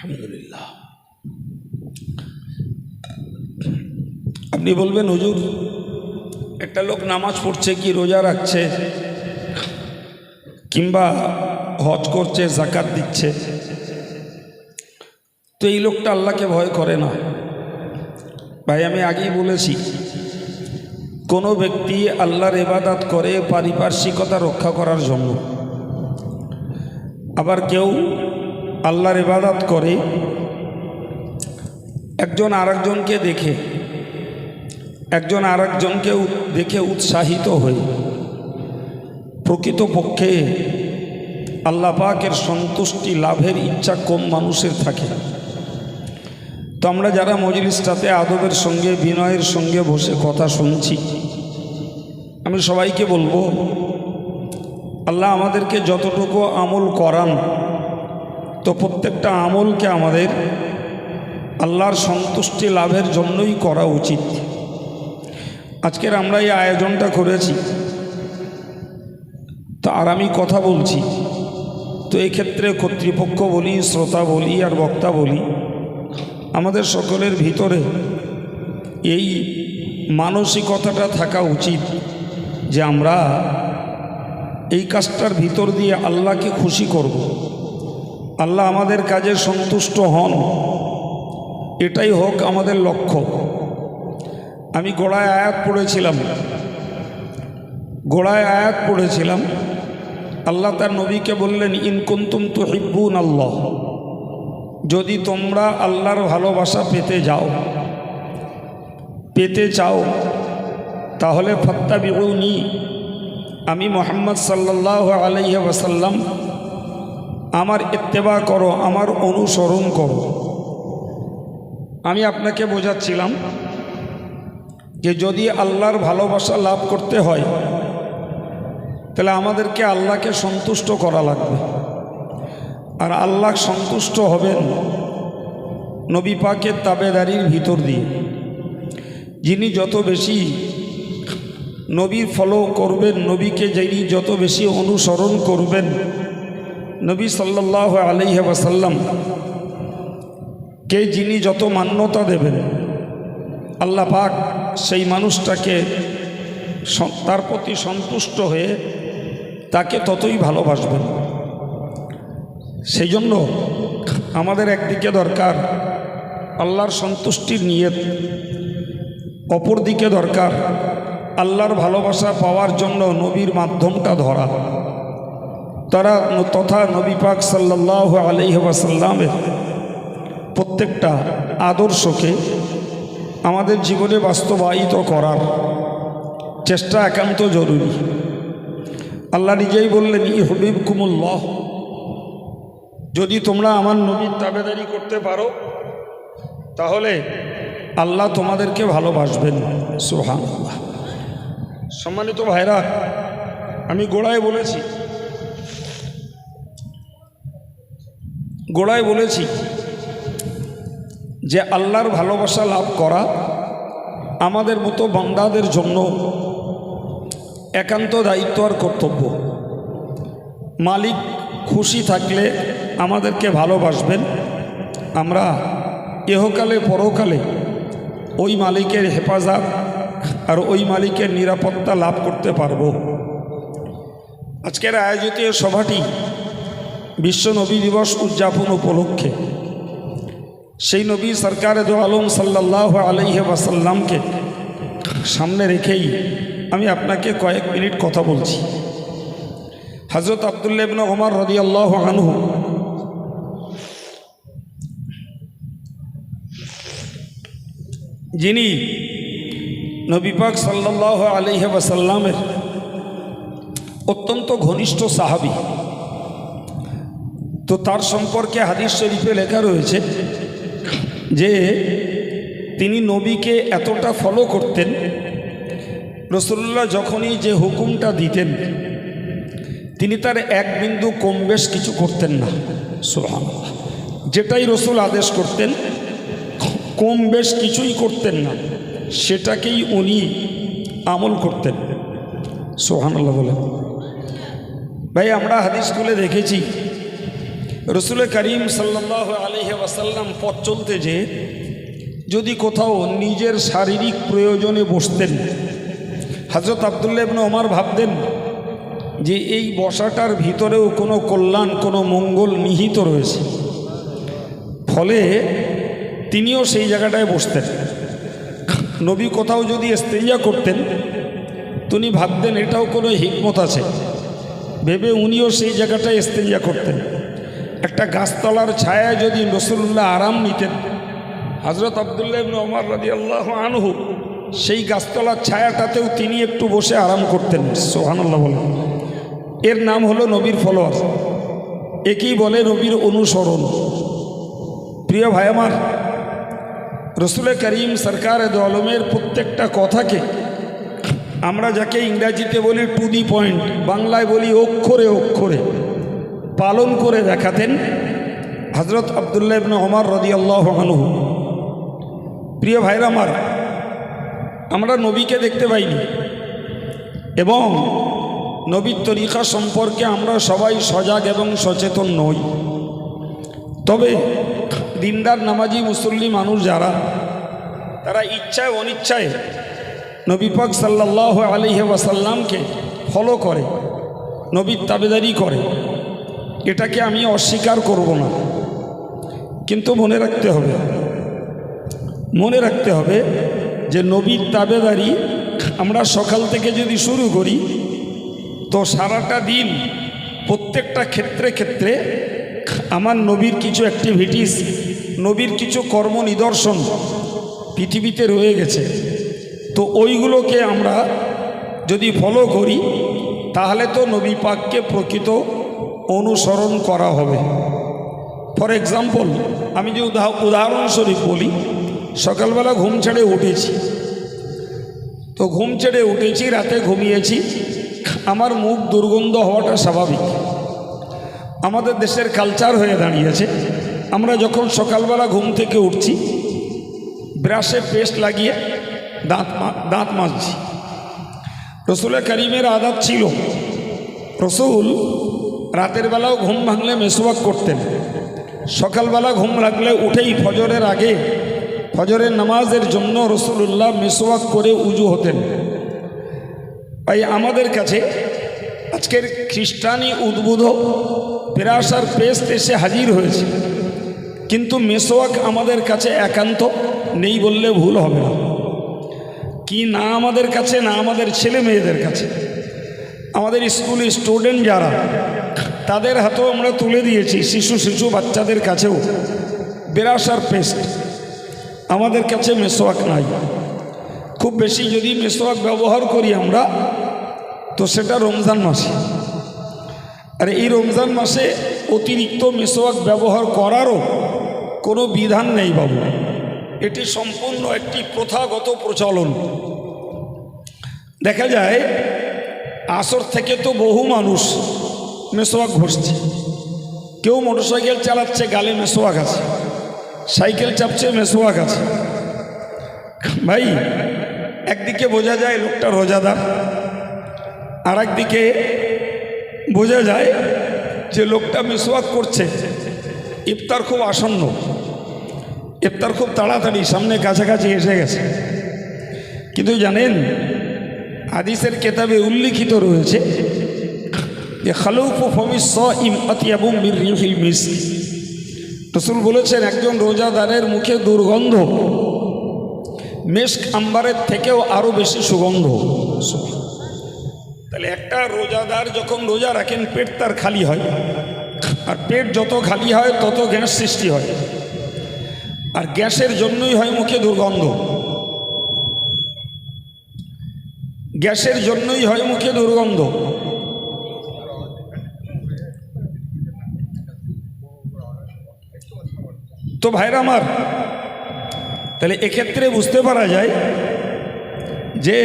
আলহামদুলিল্লাহ। আপনি বলবেন হুজুর, একটা লোক নামাজ পড়ছে কি রোজা রাখছে কিংবা হজ করছে, যাকাত দিচ্ছে, তো এই লোকটা আল্লাহকে ভয় করে না। ভাই আমি আগেই বলেছি, কোনো ব্যক্তি আল্লাহর ইবাদত করে পারিপার্শ্বিকতা রক্ষা করার জন্য, আবার কেউ আল্লাহর ইবাদত করে একজন আরেকজনকে দেখে, একজন আরেকজনকে দেখে উৎসাহিত হয়ে। প্রকৃতপক্ষে আল্লাহ পাকের সন্তুষ্টি লাভের ইচ্ছা কম মানুষের থাকে। তো আমরা যারা মজলিসটাতে আদবের সঙ্গে বিনয়ের সঙ্গে বসে কথা শুনছি, আমি সবাইকে বলবো, আল্লাহ আমাদেরকে যতটুকু আমল করান, তো প্রত্যেকটা আমলকে আমাদের আল্লাহর সন্তুষ্টি লাভের জন্যই করা উচিত। আজকের আমরা এই আয়োজনটা করেছি, তো আর আমি কথা বলছি, তো এই ক্ষেত্রে কর্তৃপক্ষ বলি, শ্রোতা বলি আর বক্তা বলি, আমাদের সকলের ভিতরে এই মানসিকতাটা থাকা উচিত যে আমরা এই কাজটার ভিতর দিয়ে আল্লাহকে খুশি করব, আল্লাহ আমাদের কাজে সন্তুষ্ট হন, এটাই হোক আমাদের লক্ষ্য। আমি গোড়ায় আয়াত পড়েছিলাম, আল্লাহ তার নবীকে বললেন, ইন কুনতুম তুহিব্বুন আল্লাহ, যদি তোমরা আল্লাহর ভালোবাসা পেতে চাও তাহলে ফাত্তাবিউনি, আমি মুহাম্মদ সাল্লাল্লাহু আলাইহি ওয়াসাল্লাম আমার ইত্তেবা করো, আমার অনুসরণ করো। আমি আপনাকে বোঝাচ্ছিলাম যে যদি আল্লাহর ভালোবাসা লাভ করতে হয় তাহলে আমাদেরকে আল্লাহকে সন্তুষ্ট করা লাগবে। আর আল্লাহ সন্তুষ্ট হবেন নবী পাকের তাবেদারির ভিতর দিয়ে। যিনি যত বেশি নবীর ফলো করবেন, নবীকে যিনি যত বেশি অনুসরণ করবেন, নবী সাল্লাল্লাহু আলাইহি ওয়াসাল্লাম কে যিনি যত মান্যতা দেবেন, আল্লাহ পাক সেই মানুষটাকে তার প্রতি সন্তুষ্ট হয়ে তাকে ততই ভালোবাসবেন। সেই জন্য আমাদের একদিকে দরকার আল্লাহর সন্তুষ্টির নিয়ত, অপর দিকে দরকার আল্লাহর ভালোবাসা পাওয়ার জন্য নবীর মাধ্যমটা ধরা। তথা নবী পাক সাল্লাল্লাহু আলাইহি ওয়াসাল্লামের প্রত্যেকটা আদর্শকে আমাদের জীবনে বাস্তবায়িত করার চেষ্টা একান্ত জরুরি। আল্লাহ নিজেই বললেন, ইউহিব্বুকুমুল্লাহ, যদি তোমরা আমার নবীর তাবেদারি করতে পারো তাহলে আল্লাহ তোমাদেরকে ভালোবাসবেন। সুবহানাল্লাহ। সম্মানিত ভাইরা, আমি গোড়ায় বলেছি যে আল্লাহর ভালোবাসা লাভ করা আমাদের মতো বান্দাদের জন্য একান্ত দায়িত্ব আর কর্তব্য। মালিক খুশি থাকলে আমাদেরকে ভালোবাসবেন, আমরা ইহকালে পরকালে ওই মালিকের হেফাজত আর ওই মালিকের নিরাপত্তা লাভ করতে পারব। আজকের আয়োজিত সভাটি বিশ্ব নবী দিবস উদযাপন উপলক্ষে সেই নবী সরকারে দো আলম সাল্লাল্লাহু আলাইহি ওয়াসাল্লামকে সামনে রেখেই আমি আপনাকে কয়েক মিনিট কথা বলছি। হযরত আব্দুল্লাহ ইবনে ওমর রাদিয়াল্লাহু আনহু যিনি নবী পাক সাল্লাল্লাহু আলাইহি ওয়াসাল্লামের অত্যন্ত ঘনিষ্ঠ সাহাবী, তো তার সম্পর্কে হাদিস শরীফে লেখা রয়েছে যে তিনি নবীকে এতটা ফলো করতেন, রাসূলুল্লাহ যখনই যে হুকুমটা দিতেন তিনি তার এক বিন্দু কম বেশ কিছু করতেন না। সুবহানাল্লাহ। যেটাই রাসূল আদেশ করতেন কম বেশ কিছুই করতেন না, সেটাকেই উনি আমল করতেন। সুবহানাল্লাহ বলেন। ভাই আমরা হাদিস খুলে দেখেছি রসুল করিম সাল্লাল্লাহু আলাইহি ওয়াসাল্লাম পথ চলতে যে যদি কোথাও নিজের শারীরিক প্রয়োজনে বসতেন, হযরত আব্দুল্লাহ ইবনে ওমর ভাবতেন যে এই বসাটার ভিতরেও কোনো কল্যাণ, কোনো মঙ্গল নিহিত রয়েছে, ফলে তিনিও সেই জায়গাটায় বসতেন। নবী কোথাও যদি ইস্তেঞ্জা করতেন, তিনি ভাবতেন এটাও কোনো হিকমত আছে, ভেবে উনিও সেই জায়গাটায় ইস্তেঞ্জা করতেন। একটা গাছতলার ছায়ায় যদি রাসূলুল্লাহ আরাম নিতেন, হযরত আব্দুল্লাহ ইবনে ওমর রাদিয়াল্লাহু আনহু সেই গাছতলার ছায়াটাতেও তিনি একটু বসে আরাম করতেন। সুবহানাল্লাহ বলেন। এর নাম হলো নবীর ফলোয়ার, একেই বলে নবীর অনুসরণ। প্রিয় ভাই আমার, রসুল করিম সরকার দো আলমের প্রত্যেকটা কথাকে আমরা যাকে ইংরাজিতে বলি টু দি পয়েন্ট, বাংলায় বলি অক্ষরে অক্ষরে পালন করে দেখাতেন হযরত আব্দুল্লাহ ইবনে ওমর রাদিয়াল্লাহু আনহু। প্রিয় ভাইরা আমার, আমরা নবীকে দেখতে পাইনি এবং নবীর তরিকা সম্পর্কে আমরা সবাই সজাগ এবং সচেতন নই। তবে দিনদার নামাজি মুসল্লি মানুষ যারা, তারা ইচ্ছায় অনিচ্ছায় নবী পাক সাল্লাল্লাহু আলাইহি ওয়াসাল্লামকে ফলো করে, নবীর তাবেদারি করে, এটাকে আমি অস্বীকার করব না। কিন্তু মনে রাখতে হবে যে নবীর তাবেদারি আমরা সকাল থেকে যদি শুরু করি তো সারাটা দিন প্রত্যেকটা ক্ষেত্রে আমার নবীর কিছু অ্যাক্টিভিটিস, নবীর কিছু কর্ম নিদর্শন পৃথিবীতে রয়ে গেছে। তো ওইগুলোকে আমরা যদি ফলো করি তাহলে তো নবী পাককে প্রকৃত অনুসরণ করা হবে। ফর এক্সাম্পল, আমি যে উদাহরণস্বরূপ বলি, সকালবেলা ঘুম ছেড়ে উঠেছি, রাতে ঘুমিয়েছি, আমার মুখ দুর্গন্ধ হওয়াটা স্বাভাবিক। আমাদের দেশের কালচার হয়ে দাঁড়িয়েছে, আমরা যখন সকালবেলা ঘুম থেকে উঠছি ব্রাশে পেস্ট লাগিয়ে দাঁত মাজছি। রসুল করিমের আদত ছিল, রসুল রাতের বেলাও ঘুম ভাঙলে মেসওয়াক করতেন, সকালবেলা ঘুম লাগলে উঠেই ফজরের আগে ফজরের নামাজের জন্য রসুলুল্লাহ মেসওয়াক করে উজু হতেন। তাই আমাদের কাছে আজকের খ্রিস্টানি উদ্বুদ্ধ ব্রাশ আর পেস্ট এসে হাজির হয়েছে, কিন্তু মেসওয়াক আমাদের কাছে একান্ত নেই বললে ভুল হবে না। কি না আমাদের কাছে, না আমাদের ছেলে মেয়েদের কাছে, আমাদের স্কুলে স্টুডেন্ট যারা, তাদের হাতেও আমরা তুলে দিয়েছি, শিশু বাচ্চাদের কাছেও ব্রাশ আর পেস্ট। আমাদের কাছে মেসওয়াক নাই। খুব বেশি যদি মেসওয়াক ব্যবহার করি আমরা, তো সেটা রমজান মাসে। আর এই রমজান মাসে অতিরিক্ত মেসওয়াক ব্যবহার করারও কোনো বিধান নেই বাবু, এটি সম্পূর্ণ একটি প্রথাগত প্রচলন। দেখা যায় আসর থেকে তো বহু মানুষ মেসওয়াক ঘষছে, কেউ মোটরসাইকেল চালাচ্ছে গালে মেসওয়াক আছে, সাইকেল চাপছে মেসওয়াক আছে। ভাই, একদিকে বোঝা যায় লোকটা রোজাদার, আর একদিকে বোঝা যায় যে লোকটা মেসওয়াক করছে। ইফতার খুব আসন্ন, ইফতার খুব তাড়াতাড়ি সামনে কাছাকাছি এসে গেছে। কিন্তু জানেন, হাদিসের কেতাবে উল্লিখিত রয়েছে যে খালুফু ফামিস সাইম আতিয়াবু মির রিহিল মিস্ক। রাসূল বলেছেন একজন রোজাদারের মুখে দুর্গন্ধ মিস্ক আম্বারের থেকেও আরও বেশি সুগন্ধ। তাহলে একটা রোজাদার যখন রোজা রাখেন, পেট তার খালি হয়, আর পেট যত খালি হয় তত গ্যাস সৃষ্টি হয়, আর গ্যাসের জন্যই হয় মুখে দুর্গন্ধ, গ্যাসের জন্যই হয় মুখে দুর্গন্ধ। তো ভাইরা আমার, তাহলে এক্ষেত্রে বুঝতে পারা যায় যে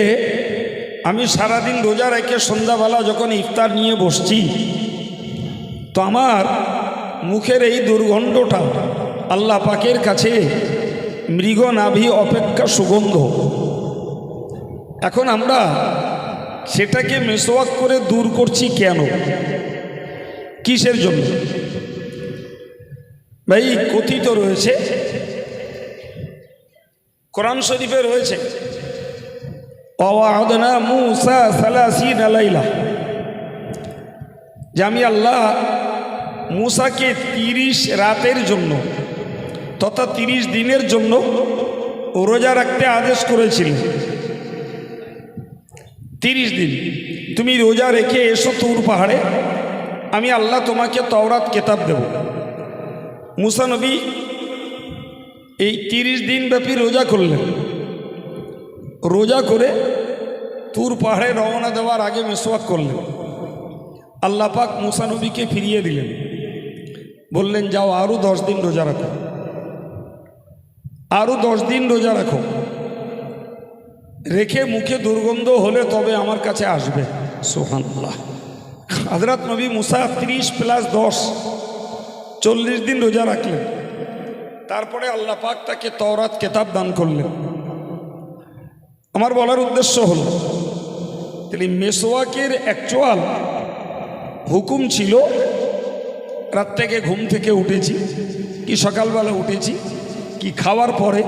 আমি সারাদিন রোজা রেখে সন্ধ্যাবেলা যখন ইফতার নিয়ে বসছি, তো আমার মুখের এই দুর্গন্ধটা আল্লাহ পাকের কাছে মৃগ নাভি অপেক্ষা সুগন্ধ। এখন আমরা সেটাকে মেসওয়াক করে দূর করছি কেন, কিসের জন্য? ভাই কথিত রয়েছে, কোরআন শরীফে রয়েছে, ওয়া'আদনা মূসা 30 লাইলা, যে আমি আল্লাহ মূসাকে 30 রাতের জন্য তথা 30 দিনের জন্য রোজা রাখতে আদেশ করেছিলেন। 30 দিন তুমি রোজা রেখে এসো তুর পাহাড়ে, আমি আল্লাহ তোমাকে তাওরাত কেতাব দেব। মূসা নবী এই 30 দিন ব্যাপী রোজা করলেন। রোজা করে তুর পাহাড়ে রওনা দেওয়ার আগে মেসওয়াক করলেন। আল্লাহ পাক মূসা নবীকে ফিরিয়ে দিলেন, বললেন যাও আরও 10 দিন রোজা রাখো, আরও 10 দিন রোজা রাখো, রেখে মুখে দুর্গন্ধ হলে তবে আমার কাছে আসবে। সুবহানাল্লাহ। হযরত নবী মূসা 30 + 10 40 দিন রোজা রাখলেন। তারপরে আল্লাহ পাক তাকে তাওরাত কেতাব দান করলেন। আমার বলার উদ্দেশ্য হল, তাহলে মেসওয়াকের অ্যাকচুয়াল হুকুম ছিল রাত থেকে ঘুম থেকে উঠেছি কি সকালবেলা উঠেছি কি খাওয়ার পরে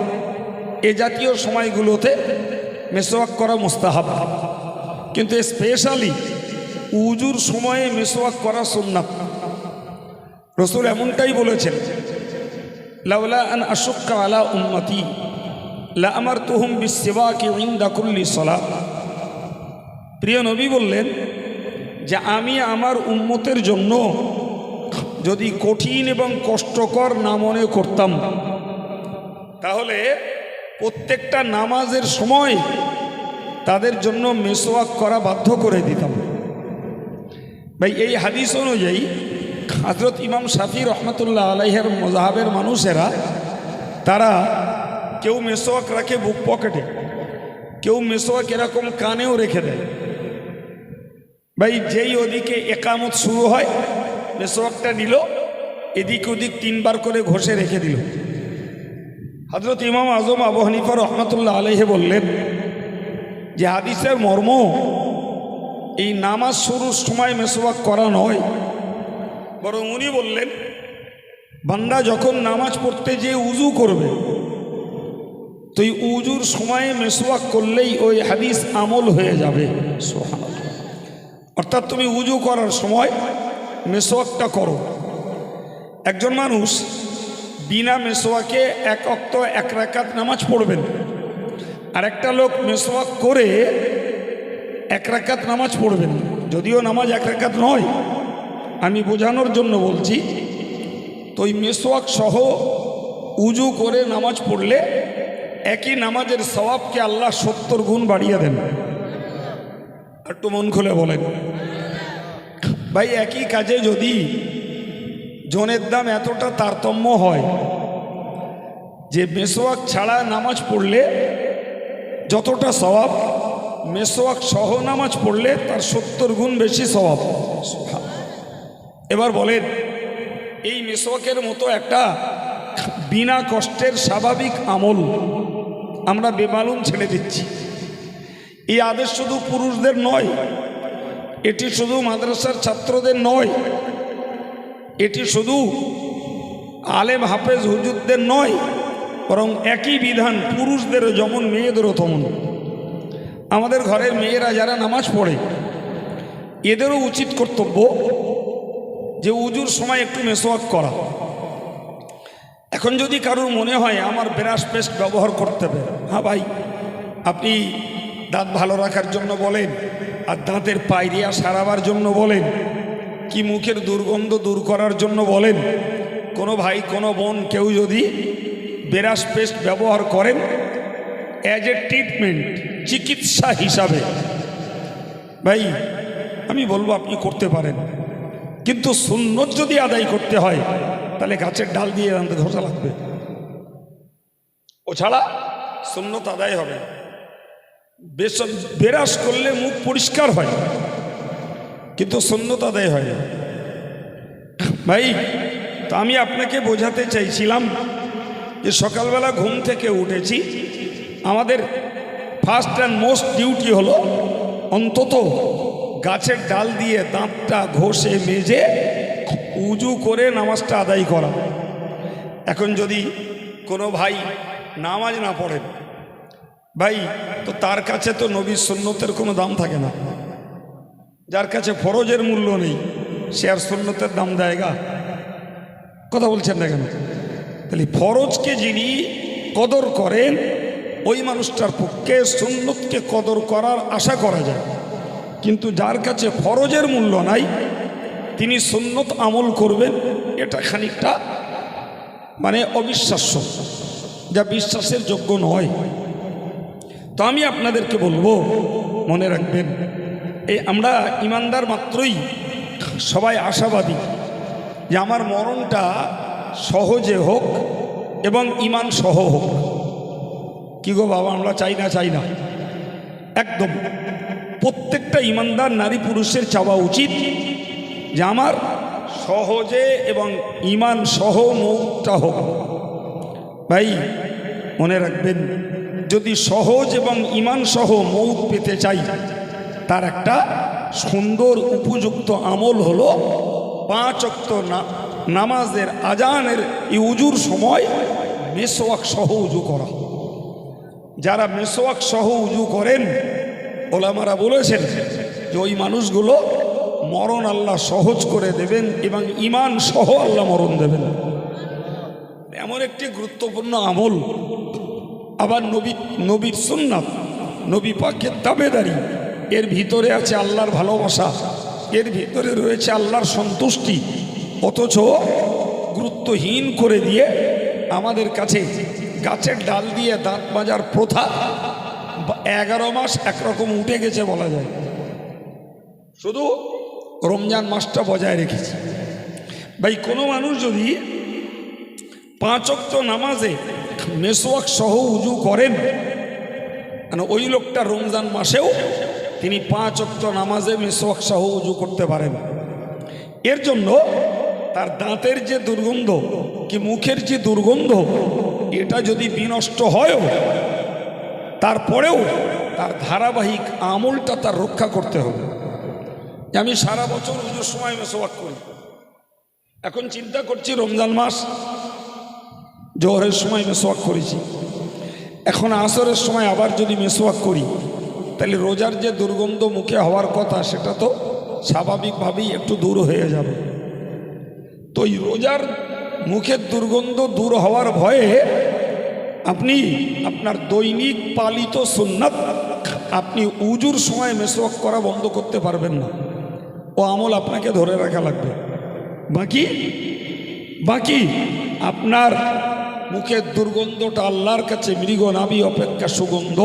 এ জাতীয় সময়গুলোতে মেসওয়াক করা মুস্তাহাব, কিন্তু স্পেশালি উজুর সময়ে মেসওয়াক করা সুন্নাত। রাসূল এমনটাই বলেছেন, লাউলা আন আশুক্কা আলা উম্মতি লা আমারতুহুম বিসসিওয়াকি ইনদা কুল্লি সালাত। প্রিয় নবী বললেন যে আমি আমার উম্মতের জন্য যদি কঠিন এবং কষ্টকর না মনে করতাম, তাহলে প্রত্যেকটা নামাজের সময় তাদের জন্য মেসওয়াক করা বাধ্য করে দিতাম। ভাই এই হাদিস অনুযায়ী হযরত ইমাম শাফি রহমতুল্লাহ আলাইহির মযহাবের মানুষেরা তারা কেউ মেসওয়াক রাখে বুক পকেটে, কেউ মেসওয়াক এরকম কানেও রেখে দেয়। ভাই যেই ওদিকে একামত শুরু হয় মেসওয়াকটা নিল, এদিক ওদিক 3 বার করে ঘষে রেখে দিল। হযরত ইমাম আজম আবু হানিফা রহমতুল্লাহ আলাইহি বললেন যে হাদিসের মর্ম এই নামাজ শুরুর সময় মেসওয়াক করা নয়, বরং উনি বললেন বান্দা যখন নামাজ পড়তে যে উজু করবে তো এই উজুর সময়ে মেসওয়াক করলেই ওই হাদিস আমল হয়ে যাবে। সুবহানাল্লাহ। অর্থাৎ তুমি উজু করার সময় মেসওয়াকটা করো। একজন মানুষ বিনা মেসওয়াকে 1 ওয়াক্ত 1 রাকাত নামাজ পড়বেন, আর একটা লোক মেসওয়াক করে 1 রাকাত নামাজ পড়বেন। যদিও নামাজ 1 রাকাত নয়, আমি বোঝানোর জন্য বলছি। তো ওই মেসওয়াক সহ উজু করে নামাজ পড়লে একই নামাজের সওয়াবকে আল্লাহ 70 গুণ বাড়িয়ে দেন। একটু মন খুলে বলেন ভাই, একই কাজে যদি জনের দাম এতটা তারতম্য হয় যে মেসওয়াক ছাড়া নামাজ পড়লে যতটা সওয়াব, মেসওয়াক সহ নামাজ পড়লে তার 70 গুণ বেশি সওয়াব। এবার বলেন এই মেসওয়াকের মতো একটা বিনা কষ্টের স্বাভাবিক আমল আমরা বেমালুম ছেড়ে দিচ্ছি। এই আদেশ শুধু পুরুষদের নয়, এটি শুধু মাদ্রাসার ছাত্রদের নয়, এটি শুধু আলেম হাফেজ হুজুরদের নয়, বরং একই বিধান পুরুষদেরও যেমন মেয়েদেরও তেমন। আমাদের ঘরের মেয়েরা যারা নামাজ পড়ে এদেরও উচিত কর্তব্য যে উজুর সময় একটু মেসওয়াক করা। এখন যদি কারোর মনে হয় আমার ব্রাশ পেস্ট ব্যবহার করতে হবে, হ্যাঁ ভাই, আপনি দাঁত ভালো রাখার জন্য বলেন, আর দাঁতের পায়রিয়া সারাবার জন্য বলেন, কি মুখের দুর্গন্ধ দূর করার জন্য বলেন, কোনো ভাই কোনো বোন কেউ যদি ব্রাশ পেস্ট ব্যবহার করেন অ্যাজ এ ট্রিটমেন্ট, চিকিৎসা হিসাবে, ভাই আমি বলবো আপনি করতে পারেন। কিন্তু সুন্নত যদি আদায় করতে হয় তাহলে গাছের ডাল দিয়ে দাঁতে ঘষা লাগবে, ও ছাড়া সুন্নত আদায় হবে। ব্রাশ করলে মুখ পরিষ্কার হয় কিন্তু সুন্নত আদায় হয় না। ভাই তো আমি আপনাকে বোঝাতে চাইছিলাম যে সকালবেলা ঘুম থেকে উঠেছি, আমাদের ফার্স্ট অ্যান্ড মোস্ট ডিউটি হলো অন্তত গাছের ডাল দিয়ে দাঁতটা ঘষে মেজে উজু করে নামাজটা আদায় করা। এখন যদি কোনো ভাই নামাজ না পড়েন ভাই, তো তার কাছে তো নবীর সুন্নতের কোনো দাম থাকে না। যার কাছে ফরজের মূল্য নেই সে আর সুন্নতের দাম দেয়গা? কথা বলছেন না কেন? তাহলে ফরজকে যিনি কদর করেন ওই মানুষটার পক্ষে সুন্নতকে কদর করার আশা করা যায়। কিন্তু যার কাছে ফরজের মূল্য নাই তিনি সুন্নত আমল করবেন, এটা খানিকটা মানে অবিশ্বাস্য, যা বিশ্বাসের যোগ্য নয়। তো আমি আপনাদেরকে বলবো, মনে রাখবেন, এই আমরা ইমানদার মাত্রই সবাই আশাবাদী যে আমার মরণটা সহজে হোক এবং ইমান সহ হোক। কি গো বাবা, আমরা চাই না? একদম প্রত্যেকটা ইমানদার নারী পুরুষের চাওয়া উচিত যে আমার সহজে এবং ইমান সহ মৌতটা হোক। ভাই মনে রাখবেন, যদি সহজ এবং ইমান সহ মৌত পেতে চাই তার একটা সুন্দর উপযুক্ত আমল হলো 5 ওয়াক্ত নামাজের আজানের এই উজুর সময় মেসওয়াক সহ উজু করা। যারা মেসওয়াক সহ উজু করেন ওলামারা বলেছেন যে ওই মানুষগুলো মরণ আল্লাহ সহজ করে দেবেন এবং ইমান সহ আল্লাহ মরণ দেবেন। এমন একটি গুরুত্বপূর্ণ আমল। আবার নবীর সুন্নাত, নবী পাকের তাবেদারি, এর ভিতরে আছে আল্লাহর ভালোবাসা, এর ভিতরে রয়েছে আল্লাহর সন্তুষ্টি, অথচ গুরুত্বহীন করে দিয়ে আমাদের কাছে গাছের ডাল দিয়ে দাঁত মাজার প্রথা 11 মাস একরকম উঠে গেছে বলা যায়। শুধু রমজান মাসটা বজায় রেখেছি। ভাই কোনো মানুষ যদি 5 ওয়াক্ত নামাজে মেসওয়াক সহ উজু করেন, মানে ওই লোকটা রমজান মাসেও তিনি 5 ওয়াক্ত নামাজে মেসওয়াক সহ উজু করতে পারেন। এর জন্য তার দাঁতের যে দুর্গন্ধ কি মুখের যে দুর্গন্ধ এটা যদি বিনষ্ট হয়ও তারপরেও তার ধারাবাহিক আমলটা তার রক্ষা করতে হবে। আমি সারা বছর উজুর সময় মেসওয়াক করি, এখন চিন্তা করছি রমজান মাস জোহরের সময় মেসওয়াক করেছি, এখন আসরের সময় আবার যদি মেসওয়াক করি তাহলে রোজার যে দুর্গন্ধ মুখে হওয়ার কথা সেটা তো স্বাভাবিকভাবেই একটু দূর হয়ে যাবে। তো এই রোজার মুখের দুর্গন্ধ দূর হওয়ার ভয়ে আপনি আপনার দৈনিক পালিত সুন্নাত আপনি উজুর সময় মেসওয়াক করা বন্ধ করতে পারবেন না। ও আমল আপনাকে ধরে রাখা লাগবে। বাকি আপনার মুখের দুর্গন্ধটা আল্লাহর কাছে মৃগ নাভি অপেক্ষা সুগন্ধ।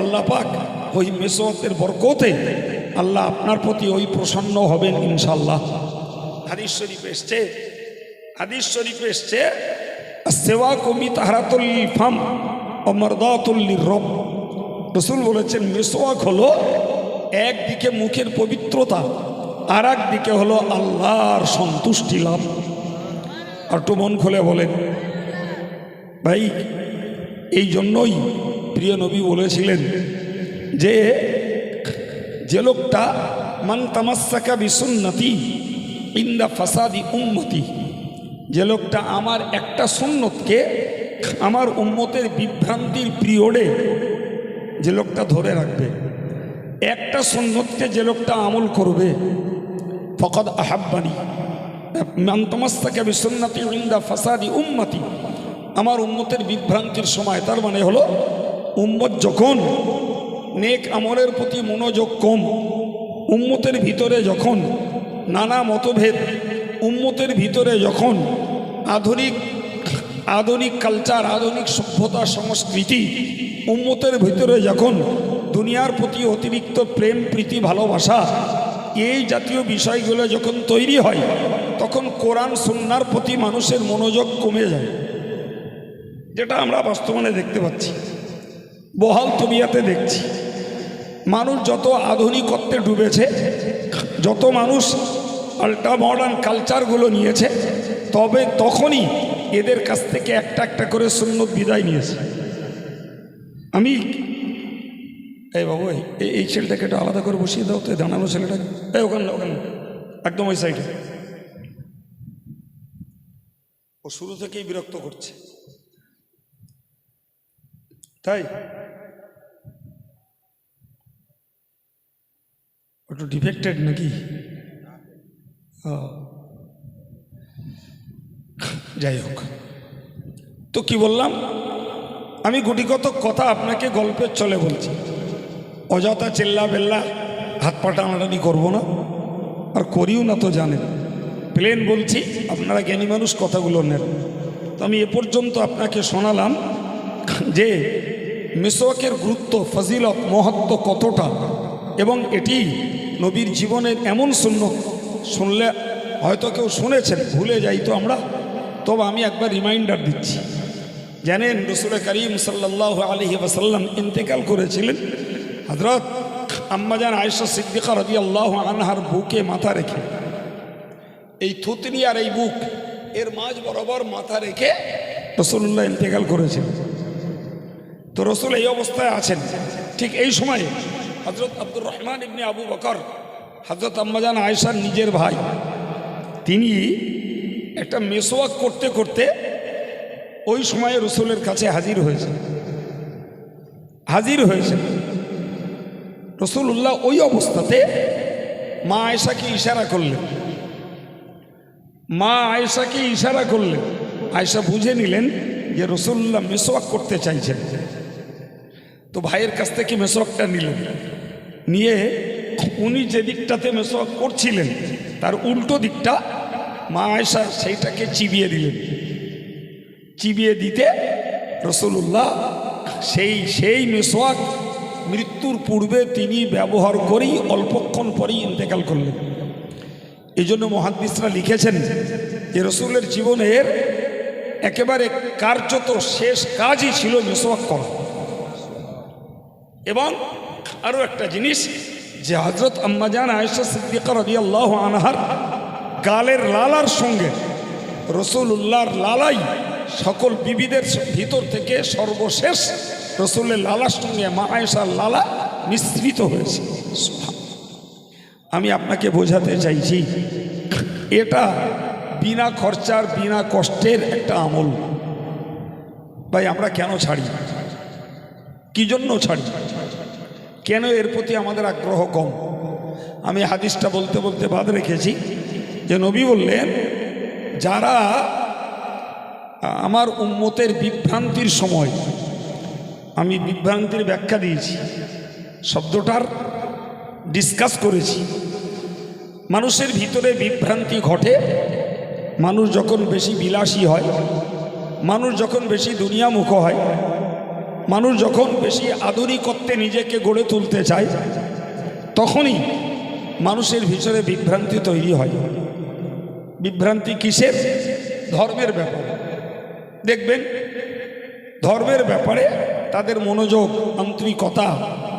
আল্লাহ পাক ওই মেসওয়াকের বরকতে আল্লাহ আপনার প্রতি ওই প্রসন্ন হবেন ইনশাআল্লাহ। হাদিস শরীফে এসছে সেওয়াকু মিতাহরাতুল ফাম ওয়া মারদাতুল লিরব। রাসূল বলেছেন মেসওয়াক হলো একদিকে মুখের পবিত্রতা আর একদিকে হলো আল্লাহর সন্তুষ্টি লাভ। আর একটু মন খুলে বলেন ভাই, এই জন্যই প্রিয় নবী বলেছিলেন যে লোকটা মান তামাসসাকা বিসুন্নতি ইনদা ফাসাদি উম্মতি, যে লোকটা আমার একটা সুন্নতকে আমার উম্মতের বিভ্রান্তির পিরিয়ডে যে লোকটা ধরে রাখবে, একটা সুন্নতকে যে লোকটা আমল করবে, ফাকাদ আহাব্বানি মান তামাসসাকা বিসুন্নতি ইনদা ফাসাদি উম্মতি, আমার উম্মতের বিভ্রান্তির সময়, তার মানে হলো উম্মত যখন নেক আমলের প্রতি মনোযোগ কম, উম্মতের ভিতরে যখন নানা মতভেদ, উম্মতের ভিতরে যখন আধুনিক কালচার, আধুনিক সভ্যতা সংস্কৃতি, উম্মতের ভিতরে যখন দুনিয়ার প্রতি অতিরিক্ত প্রেম প্রীতি ভালোবাসা, এই জাতীয় বিষয়গুলো যখন তৈরি হয় তখন কোরআন সুন্নাহর প্রতি মানুষের মনোযোগ কমে যায়, যেটা আমরা বাস্তবে দেখতে পাচ্ছি, বহাল তবিয়াতে দেখছি। মানুষ যত আধুনিকত্বে ডুবেছে, যত মানুষ আল্ট্রা মডার্ন কালচারগুলো নিয়েছে, তবে তখনই এদের কাছ থেকে একটা একটা করে সুন্নত বিদায় নিয়েছে। আমি এই বাবু এই ছেলেটাকে একটু আলাদা করে বসিয়ে দাও তো, দাঁড়ানো ছেলেটাকে, ওখানে একদম ওই সাইডে। ও শুরু থেকেই বিরক্ত করছে, তাই একটু ডিফেক্টেড নাকি? যাই হোক, তো কি বললাম, আমি গুটিকত কথা আপনাকে গল্পের চলে বলছি, অযথা চেল্লা বেল্লা হাত পা টানাটানি করবো না, আর করিও না তো জানেন। প্লেন বলছি, আপনারা জ্ঞানী মানুষ, কথাগুলো নেন। তো আমি এ পর্যন্ত আপনাকে শোনালাম যে মিসওয়াকের গুরুত্ব, ফজিলত, মহত্ব কতটা, এবং এটি নবীর জীবনের এমন সুন্নত, শুনলে হয়তো কেউ শুনেছেন, ভুলে যাই তো আমরা, তবে আমি একবার রিমাইন্ডার দিচ্ছি। জানেন রসুল করিম সাল্লাল্লাহু আলাইহি ওয়াসাল্লাম ইন্তেকাল করেছিলেন হযরত আম্মাজান আয়েশা সিদ্দিকা রাদিয়াল্লাহু আনহার বুকে মাথা রেখে। এই থুতনি আর এই বুক এর মাঝ বরাবর মাথা রেখে রসুল্লাহ ইন্তেকাল করেছিলেন। তো রসুল এই অবস্থায় আছেন, ঠিক এই সময়ে হযরত আব্দুর রহমান ইবনে আবু বকর, হযরত আম্মাজান আয়েশার নিজের ভাই, তিনি একটা মেসওয়াক করতে করতে ওই সময়ে রসুলের কাছে হাজির হয়েছে। রসুল্লাহ ওই অবস্থাতে মা আয়েশাকে ইশারা করলেন। আয়েশা বুঝে নিলেন যে রসুল্লাহ মেসওয়াক করতে চাইছেন। তো ভাইয়ের কাছ থেকে মেসওয়াকটা নিলেন, নিয়ে উনি যে দিকটাতে মেসওয়াক করছিলেন তার উল্টো দিকটা মা আয়েশা সেইটাকে চিবিয়ে দিলেন। চিবিয়ে দিতে রসুল্লাহ সেই মেসওয়াক মৃত্যুর পূর্বে তিনি ব্যবহার করেই অল্পক্ষণ পরেই ইন্তেকাল করলেন। এই জন্য মুহাদ্দিসরা লিখেছেন যে রসুলের জীবনের একেবারে কার্যত শেষ কাজই ছিল মেসওয়াক করা। এবং আরও একটা জিনিস, যে হযরত আম্মাজান আয়েশা সিদ্দিকা রাদিয়াল্লাহু আনহার গালের লালার সঙ্গে রসুল্লাহর লালাই সকল বিবিদের ভিতর থেকে সর্বশেষ রসুলের লালার সঙ্গে মা আয়েশার লালা মিশ্রিত হয়েছে। আমি আপনাকে বোঝাতে চাইছি, এটা বিনা খরচার বিনা কষ্টের একটা আমল। ভাই আমরা কেন ছাড়ি, কি জন্য ছাড়ি, কেন এর প্রতি আমাদের আগ্রহ কম? আমি হাদিসটা বলতে বলতে বাদ রেখেছি যে নবী বললেন, যারা আমার উম্মতের বিভ্রান্তির সময়, আমি বিভ্রান্তির ব্যাখ্যা দিয়েছি, শব্দটার ডিসকাস করেছি। মানুষের ভিতরে বিভ্রান্তি ঘটে মানুষ যখন বেশি বিলাসী হয়, মানুষ যখন বেশি দুনিয়ামুখ হয়, মানুষ যখন বেশি আধুনিকত্বে নিজেকে গড়ে তুলতে চায়, তখনই মানুষের ভিতরে বিভ্রান্তি তৈরি হয়। বিভ্রান্তি কিসের? ধর্মের ব্যাপারে। দেখবেন ধর্মের ব্যাপারে তাদের মনোযোগ, আন্তরিকতা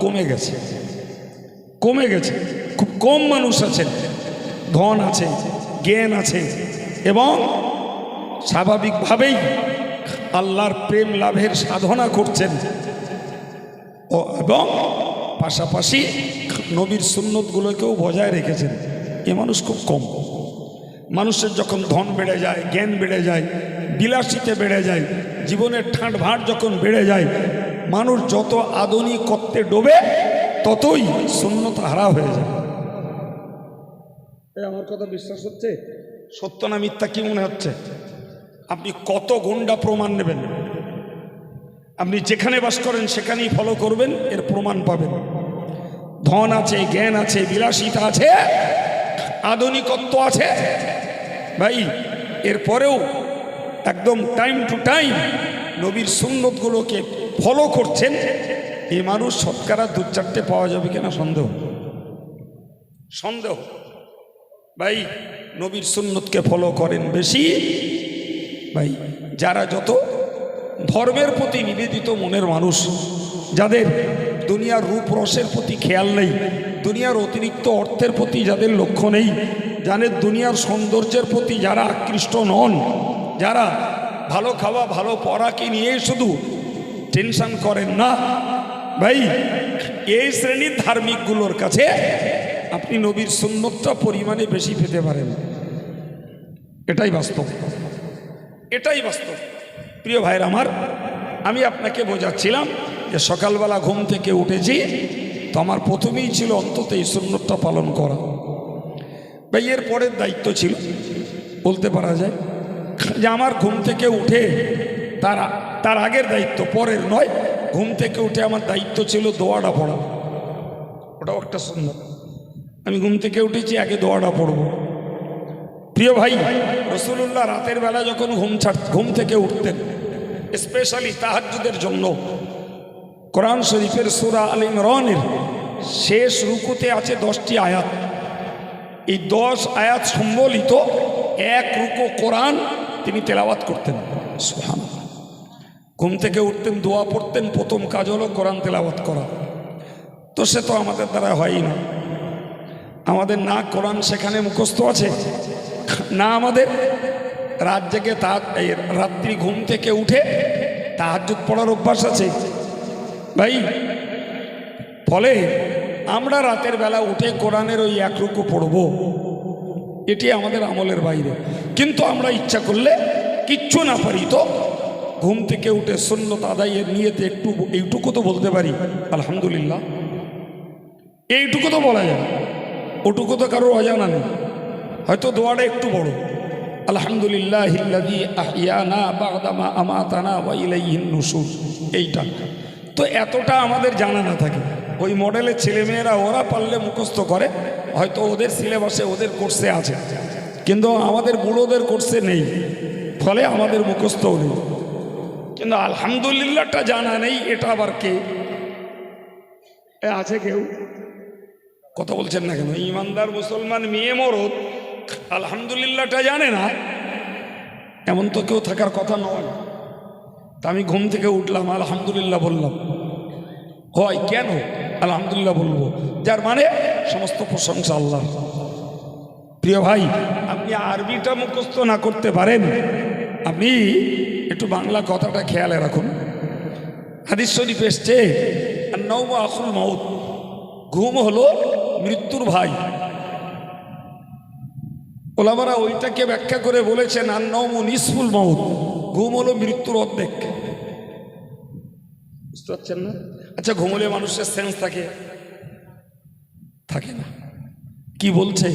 কমে গেছে। খুব কম মানুষ আছেন, ধন আছে, জ্ঞান আছে, এবং স্বাভাবিকভাবেই আল্লাহর প্রেম লাভের সাধনা করছেন, এবং পাশাপাশি নবীর সুন্নতগুলোকেও বজায় রেখেছেন। এ মানুষ খুব কম। মানুষের যখন ধন বেড়ে যায়, জ্ঞান বেড়ে যায়, বিলাসিতে বেড়ে যায়, জীবনের ঠাঁট ভাঁট যখন বেড়ে যায়, মানুষ যত আধুনিকত্বে ডোবে ততই সুন্নত হারা হয়ে যায়। আমার কথা বিশ্বাস হচ্ছে? সত্য না মিথ্যা কি মনে হচ্ছে? আপনি কত গুন্ডা প্রমাণ নেবেন? আপনি যেখানে বাস করেন সেখানেই ফলো করবেন, এর প্রমাণ পাবেন। ধন আছে, জ্ঞান আছে, বিলাসিতা আছে, আধুনিকত্ব আছে, ভাই এরপরেও একদম টাইম টু টাইম নবীর সুন্নতগুলোকে ফলো করছেন। এই মানুষ শতকরা 2-4টে পাওয়া যাবে কিনা সন্দেহ। ভাই নবীর সুন্নতকে ফলো করেন বেশি। ভাই যারা যত ধর্মের প্রতি নিবেদিত মনের মানুষ, যাদের দুনিয়ার রূপ রসের প্রতি খেয়াল নেই, দুনিয়ার অতিরিক্ত অর্থের প্রতি যাদের লক্ষ্য নেই, যাদের দুনিয়ার সৌন্দর্যের প্রতি যারা আকৃষ্ট নন, যারা ভালো খাওয়া ভালো পড়াকে নিয়ে শুধু টেনশন করেন না, ভাই এই শ্রেণীর ধার্মিকগুলোর কাছে আপনি নবীর সুন্নতটা পরিমাণে বেশি পেতে পারেন। এটাই বাস্তব। এটাই বাস্তব। প্রিয় ভাইরা আমার, আমি আপনাকে বোঝাচ্ছিলাম যে সকালবেলা ঘুম থেকে উঠেছি, তো আমার প্রথমেই ছিল অন্তত এই সুন্নতটা পালন করা। ভাই এর পরের দায়িত্ব ছিল, বলতে পারা যায় যে আমার ঘুম থেকে উঠে তার আগের দায়িত্ব, পরের নয়, ঘুম থেকে উঠে আমার দায়িত্ব ছিল দোয়াটা পড়া। ওটাও একটা সুন্নত। আমি ঘুম থেকে উঠেছি, আগে দোয়াটা পড়ব। প্রিয় ভাই, রাসূলুল্লাহ রাতের বেলা যখন ঘুম থেকে উঠতেন, স্পেশালি তাহাজ্জুদের জন্য, কোরআন শরীফের সূরা আল ইমরানের শেষ রুকুতে আছে 10টি আয়াত। এই 10 আয়াত সম্বলিত এক রুকু কোরআন তিনি তেলাওয়াত করতেন। সুবহানাল্লাহ। ঘুম থেকে উঠতেন, দোয়া পড়তেন, প্রথম কাজ হলো কোরআন তেলাওয়াত করা। তো সে তো আমাদের দ্বারা হয়ই না। আমাদের না কোরআন সেখানে মুখস্থ আছে, না আমাদের রাত জেগে রাত্রি ঘুম থেকে উঠে তাহাজ্জুদ পড়ার অভ্যাস আছে ভাই। ফলে আমরা রাতের বেলা উঠে কোরআনের ওই এক রুকু পড়ব, এটি আমাদের আমলের বাইরে। কিন্তু আমরা ইচ্ছা করলে কিচ্ছু না পারি তো ঘুম থেকে উঠে সুন্নত আদায়ের নিয়তে এইটুকু তো বলতে পারি আলহামদুলিল্লাহ। এইটুকু তো বলা যায়, ওটুকু তো কারোর অজানা নেই। হয়তো দোয়াটা একটু বড়, আলহামদুলিল্লাহিল্লাযী আহইয়ানা বা'দা মা আমাতানা ওয়া ইলাইহিন নুশুর, এইটা তো এতটা আমাদের জানা না থাকে। ওই মডেলের ছেলেমেয়েরা ওরা পারলে মুখস্থ করে, হয়তো ওদের সিলেবাসে ওদের কোর্সে আছে, কিন্তু আমাদের বুড়োদের কোর্সে নেই, ফলে আমাদের মুখস্থও নেই। কিন্তু আলহামদুলিল্লাহটা জানা নেই, এটা আবার কে আছে? কেউ কথা বলছেন না কেন? ইমানদার মুসলমান মেয়ে মরদ আলহামদুলিল্লাহটা জানে না, এমন তো কেউ থাকার কথা নয়। তা আমি ঘুম থেকে উঠলাম, আলহামদুলিল্লাহ বললাম, হয় কেন আলহামদুলিল্লাহ বলবো? যার মানে সমস্ত প্রশংসা আল্লাহ। প্রিয় ভাই, আপনি আরবিটা মুখস্থ না করতে পারেন, আপনি একটু বাংলা কথাটা খেয়ালে রাখুন। হাদিস শরীফ এসছে, আন-নাওমু আখুল মাউত, ঘুম হলো মৃত্যুর ভাই। ওলামারা ওইটাকে ব্যাখ্যা করে বলেছেন আন-নাওমু নিসফুল মাউত, ঘুম হলো মৃত্যুর অর্ধেক। বুঝতে পারছেন না? আচ্ছা, ঘুমলে মানুষের সেন্স থাকে না? কি বলছে,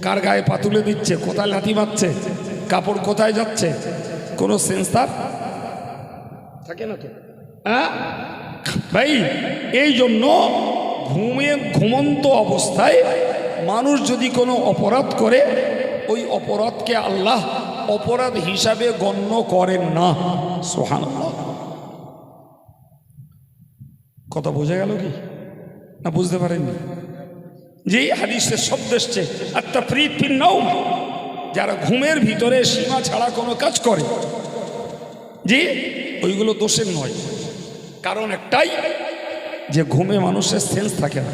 কার গায়ে পা তুলে দিচ্ছে, কোথায় লাথি মারছে, কাপড় কোথায় যাচ্ছে, কোনো সেন্স তার থাকে না তো। হ্যাঁ ভাই, এই জন্য ঘুমন্ত অবস্থায় মানুষ যদি কোনো অপরাধ করে, ওই অপরাধকে আল্লাহ অপরাধ হিসাবে গণ্য করেন না। সুবহানাল্লাহ। কথা বোঝা গেল কি না? বুঝতে পারেননি? যে হাদিসের শব্দ এসছে আত-তাফরীত ফিন নাওম, যারা ঘুমের ভিতরে সীমা ছাড়া কোনো কাজ করে, যে ওইগুলো দোষের নয়। কারণ একটাই, যে ঘুমে মানুষের সেন্স থাকে না।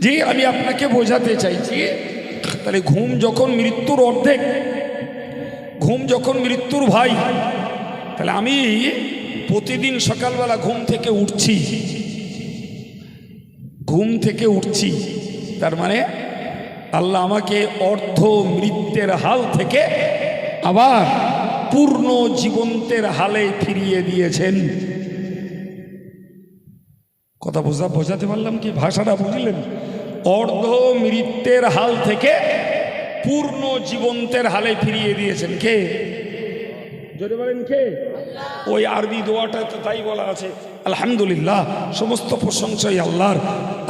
যে আমি আপনাকে বোঝাতে চাইছি, তাহলে ঘুম যখন মৃত্যুর অর্ধেক, ঘুম যখন মৃত্যুর ভাই, তাহলে আমি প্রতিদিন সকালবেলা ঘুম থেকে উঠছি, তার মানে আল্লাহ আমাকে অর্ধ মৃত্যুর হাল থেকে আবার পূর্ণ জীবন্তের হালে ফিরিয়ে দিয়েছেন। কথা বোঝাতে পারলাম কি? ভাষাটা বুঝলেন? অর্ধ মৃত্যুর হাল থেকে পূর্ণ জীবন্তের হালে ফিরিয়ে দিয়েছেন কে? জোরে বলেন কে? ওই আরবি দোয়াটা তো তাই বলা আছে, আলহামদুলিল্লাহ, সমস্ত প্রশংসাই আল্লাহর।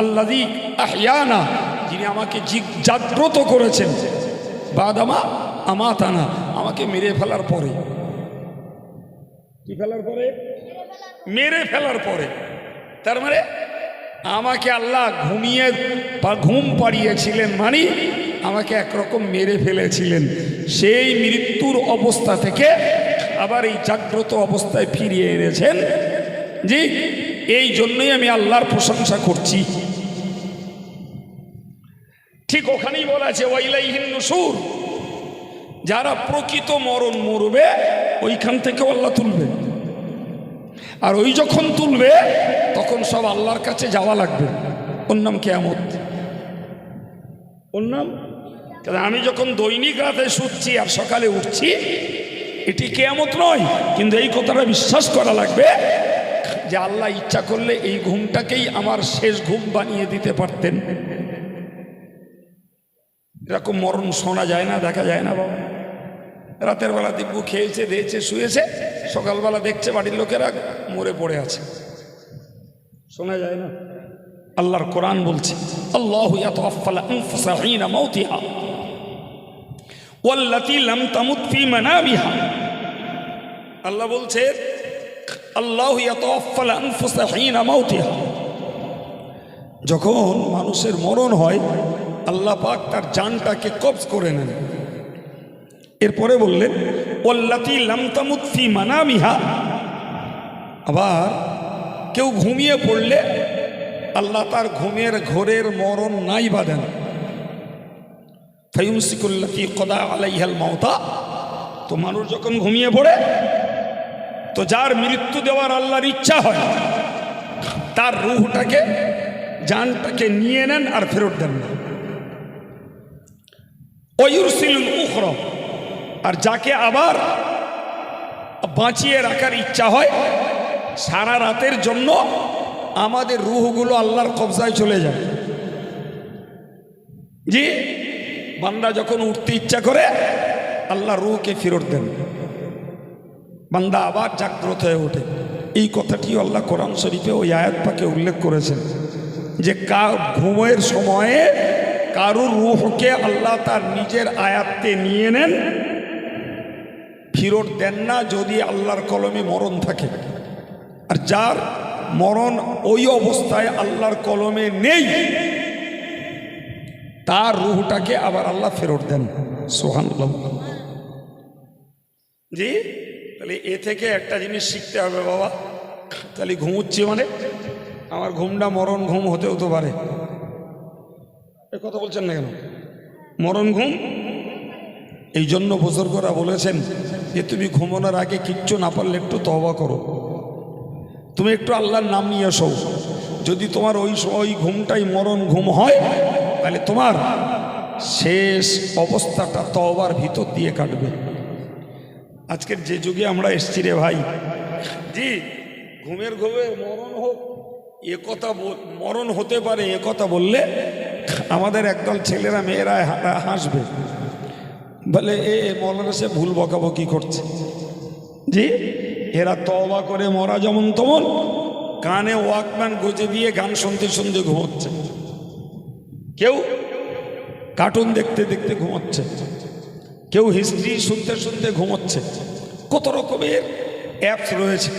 আল্লাযী আহইয়ানা, যিনি আমাকে জাগ্রত করেছেন, বাদামা আমাতানা, আমাকে মেরে ফেলার পরে। কি ফেলার পরে? মেরে ফেলার পরে। তার মানে আমাকে আল্লাহ ঘুম পাড়িয়েছিলেন, মানে আমাকে একরকম মেরে ফেলেছিলেন। সেই মৃত্যুর অবস্থা থেকে আবার এই জাগ্রত অবস্থায় ফিরিয়ে এনেছেন। জি, এই জন্যই আমি আল্লাহর প্রশংসা করছি। ঠিক ওখানেই বলা আছে ওয়া ইলাইহিন নুশুর, যারা প্রকৃত মরণ মরবে ওইখান থেকে আল্লাহ তুলবে। আর ওই যখন তুলবে তখন সব আল্লাহর কাছে যাওয়া লাগবে। ওর নাম কিয়ামত, ওর নাম কারণ আমি যখন দৈনিক রাতে শুচ্ছি আর সকালে উঠছি, এটি কিয়ামত নয়, কিন্তু এই কথাটা বিশ্বাস করা লাগবে যে আল্লাহ ইচ্ছা করলে এই ঘুমটাকেই আমার শেষ ঘুম বানিয়ে দিতে পারতেন। এরকম মরণ শোনা যায় না, দেখা যায় না বাবা। রাতের বেলা দিব্যু খেয়েছে, দিয়েছে, শুয়েছে, সকালবেলা দেখছে বাড়ির লোকেরা মরে পড়ে আছে, শোনা যায় না। আল্লাহর কোরআন বলছে, আল্লাহু ইয়াতাওয়াফাল আনফুসা হিনা মাউতিহা ওয়াল্লাতী লাম তামুত ফী মানামিহা। আল্লাহ বলছে, আল্লাহু ইয়াতাওয়াফাল আনফুসা হিনা মাউতিহা, যখন মানুষের মরণ হয় আল্লাহ পাক তার জানটাকে কবজ করে নেন। এরপরে বললেন, ওয়াল্লাতী লাম তামুত ফী মানামিহা, আবার কেউ ঘুমিয়ে পড়লে আল্লাহ তার ঘুমের ঘোরের মরণ নাই বাঁধেন। ফায়ুমসিকুল্লাতী কদা আলাইহাল মাউতা, তো মানুষ যখন ঘুমিয়ে পড়ে, তো যার মৃত্যু দেওয়ার আল্লাহর ইচ্ছা হয় তার রূহটাকে, জানটাকে নিয়ে নেন আর ফেরত দেন না। ওয়ুরসিলুল উখরা, আর যাকে আবার বাঁচিয়ে রাখার ইচ্ছা হয়, সারা রাতের জন্য আমাদের রূহগুলো আল্লাহর কবজায় চলে যায়। জি, বান্দা যখন উঠতে ইচ্ছা করে আল্লাহ রূহকে ফেরত দেন, বান্দা আবার জাগ্রত হয়ে ওঠে। এই কথাটি আল্লাহ কোরআন শরীফে ওই আয়াত পাকে উল্লেখ করেছেন যে ঘুমের সময়ে কারুর রূহকে আল্লাহ তার নিজের আয়াত্তে নিয়ে নেন, ফেরত দেন না যদি আল্লাহর কলমে মরণ থাকে। আর যার মরণ ওই অবস্থায় আল্লাহর কলমে নেই, তার রূহটাকে আবার আল্লাহ ফেরত দেন। সুবহানাল্লাহ। জি, তাহলে এ থেকে একটা জিনিস শিখতে হবে বাবা। তাহলে ঘুমোচ্ছি মানে আমার ঘুমটা মরণ ঘুম হতেও তো পারে। এ কথা বলছেন না কেন? মরণ ঘুম। এই জন্য বুজুর্গরা বলেছেন যে তুমি ঘুমানোর আগে কিচ্ছু না পারলে একটু তওবা করো, তুমি একটু আল্লাহর নাম নিয়ে এসো। যদি তোমার ওই ঘুমটাই মরণ ঘুম হয়, তাহলে তোমার শেষ অবস্থাটা তওবার ভিতর দিয়ে কাটবে। আজকের যে যুগে আমরা এসছি রে ভাই, জি, ঘুমের ঘুমে মরণ হোক, এ কথা মরণ হতে পারে এ কথা বললে আমাদের একদল ছেলেরা মেয়েরা হাসবে, বলে এ মৌলানা সে ভুল বকাবকি করছে। জি, এরা তওবা করে মরা যেমন তেমন কানে ওয়াকম্যান গুঁজে দিয়ে গান শুনতে শুনতে ঘুমোচ্ছে, কেউ কার্টুন দেখতে দেখতে ঘুমোচ্ছে, কেউ হিস্ট্রি শুনতে শুনতে ঘুমোচ্ছে। কত রকমের অ্যাপস রয়েছে,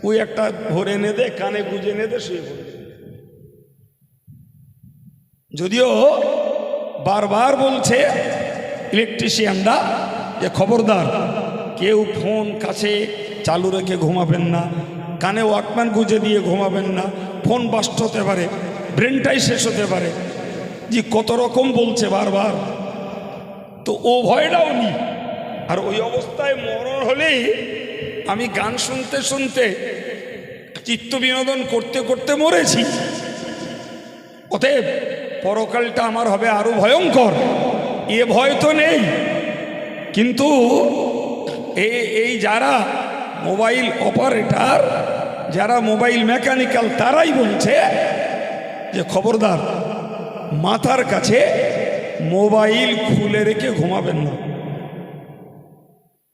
ওই একটা ভরে এনে দে, কানে গুঁজে এনে দে, শুয়ে পড়ে। যদিও বারবার বলছে ইলেকট্রিশিয়ানরা যে খবরদার কেউ ফোন কাছে চালু রেখে ঘুমাবেন না, কানে ওয়াকম্যান গুঁজে দিয়ে ঘুমাবেন না, ফোন বাস্ট হতে পারে, ব্রেনটাই শেষ হতে পারে। জি, কত রকম বলছে বারবার, তো ও ভয়টাও নি। আর ওই অবস্থায় মরণ হলেই আমি গান শুনতে শুনতে চিত্ত বিনোদন করতে করতে মরেছি, অতএব পরকালটা আমার হবে আরো ভয়ঙ্কর, এ ভয় তো নেই। কিন্তু এই যারা মোবাইল অপারেটর, যারা মোবাইল মেকানিক্যাল, তারাই বলছে যে খবরদার মাথার কাছে মোবাইল খুলে রেখে ঘুমাবেন না,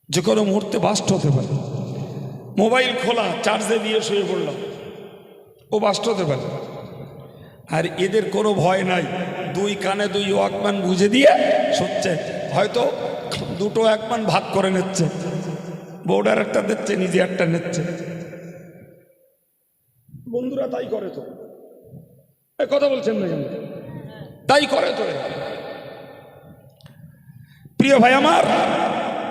যে কোনো মুহূর্তে বাস্ট হতে পারে। মোবাইল খোলা চার্জে দিয়ে শুয়ে পড়লাম, ও বাস্ট হতে পারে। আর এদের কোনো ভয় নাই, দুই কানে দুই ওয়াকম্যান বুঝে দিয়ে শুচ্ছে, হয়তো দুটো ওয়াকম্যান ভাগ করে নিচ্ছে, বউডার একটা দিচ্ছে, নিজে একটা নিচ্ছে। বন্ধুরা তাই করে তো, কথা বলছেন না কেন? তাই করে তো। প্রিয় ভাই আমার,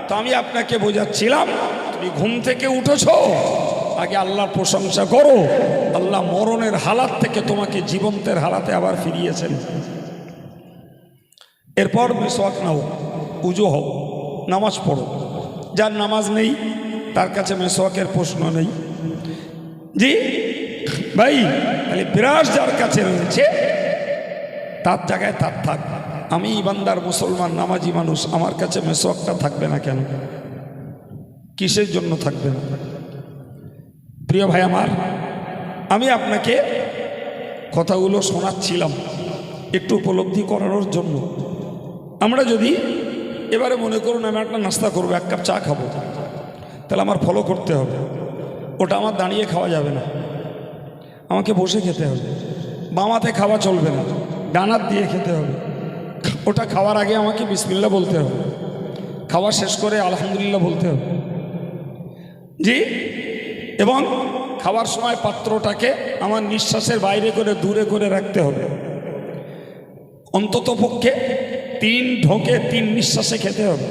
তো আমি আপনাকে বোঝাচ্ছিলাম, তুমি ঘুম থেকে উঠেছো, আগে আল্লাহর প্রশংসা করো। আল্লাহ মরণের হালাত থেকে তোমাকে জীবন্তের হালাতে আবার ফিরিয়েছেন। এরপর মিসওয়াক নাও, উজু হও, নামাজ পড়ো। যার নামাজ নেই তার কাছে মিসওয়াকের প্রশ্ন নেই। জি ভাই, তাহলে বিরাজ যার কাছে রয়েছে তার জায়গায় তার থাক। আমি ইমানদার মুসলমান নামাজি মানুষ, আমার কাছে মেসওয়াকটা থাকবে না কেন? কিসের জন্য থাকবে না? প্রিয় ভাই আমার, আমি আপনাকে কথাগুলো শোনাচ্ছিলাম একটু উপলব্ধি করানোর জন্য। আমরা যদি এবারে মনে করুন আমি একটা নাস্তা করবো, এক কাপ চা খাবো, তাহলে আমার ফলো করতে হবে। ওটা আমার দাঁড়িয়ে খাওয়া যাবে না, আমাকে বসে খেতে হবে। বামাতে খাওয়া চলবে না, ডানাত দিয়ে খেতে হবে। ওটা খাওয়ার আগে আমাকে বিসমিল্লাহ বলতে হবে, খাওয়া শেষ করে আলহামদুলিল্লাহ বলতে হবে। জি, এবং খাওয়ার সময় পাত্রটাকে আমার নিঃশ্বাসের বাইরে করে দূরে করে রাখতে হবে। অন্তত পক্ষে 3 ঢোকে 3 নিঃশ্বাসে খেতে হবে।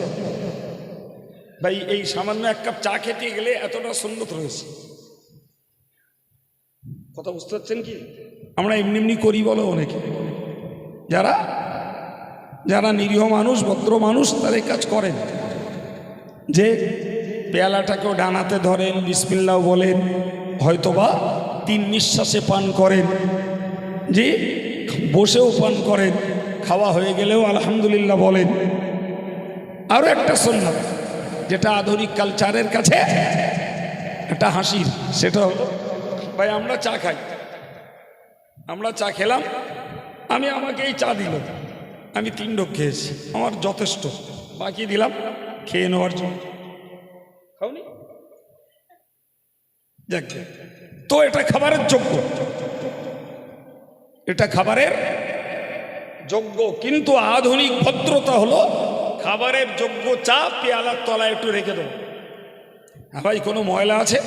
ভাই এই সামান্য এক কাপ চা খেতে গেলে এতটা সুন্নত রয়েছে, কথা বুঝতে পারছেন কি? আমরা এমনি এমনি করি বলো অনেকে, যারা যারা নিরীহ মানুষ, ভদ্র মানুষ, তারা এই কাজ করেন যে পেয়ালাটাকেও ডানাতে ধরেন, বিসমিল্লাহ বলেন, হয়তোবা 3 নিঃশ্বাসে পান করেন, জি বসেও পান করেন, খাওয়া হয়ে গেলেও আলহামদুলিল্লাহ বলেন। আরও একটা সুন্নাত যেটা আধুনিক কালচারের কাছে একটা হাসির, সেটা হলো ভাই আমরা চা খাই, আমরা চা খেলাম, আমাকে এই চা দিল, আমি 3 ঢোক খেয়েছি, আমার যথেষ্ট, বাকি দিলাম খেয়ে নেওয়ার জন্য। খাওনি? যাক, তো এটা খাবারের যোগ্য, এটা খাবারের যোগ্য। কিন্তু আধুনিক ভদ্রতা হলো খাবারের যোগ্য চা পেয়ালার তলায় একটু রেখে দেবো। ভাই কোনো ময়লা আছে,